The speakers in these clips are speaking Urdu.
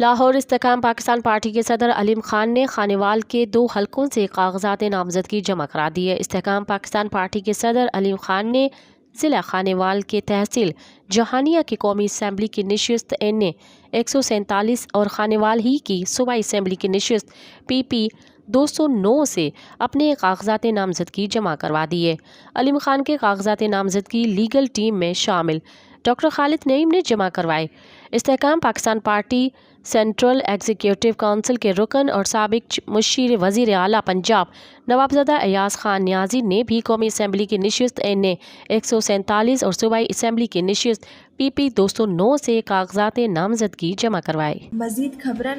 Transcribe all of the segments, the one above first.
لاہور استحکام پاکستان پارٹی کے صدر علیم خان نے خانیوال کے 2 حلقوں سے کاغذات نامزدگی جمع کرا دی ہے۔ استحکام پاکستان پارٹی کے صدر علیم خان نے ضلع خانیوال کے تحصیل جہانیہ کی قومی اسمبلی کی نشست NA 147 اور خانیوال ہی کی صوبائی اسمبلی کی نشست PP 209 سے اپنے کاغذات نامزدگی جمع کروا دیے۔ علیم خان کے کاغذات نامزدگی لیگل ٹیم میں شامل ڈاکٹر خالد نعیم نے جمع کروائے۔ استحکام Pakistan party central executive council کے رکن اور سابق مشیر وزیر اعلیٰ پنجاب نوابزادہ ایاز خان نیازی نے بھی قومی اسمبلی کی نشست NA 147 اور صوبائی اسمبلی کی نشست PP 209 سے کاغذات نامزدگی جمع کروائے۔ مزید خبرن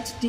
HD।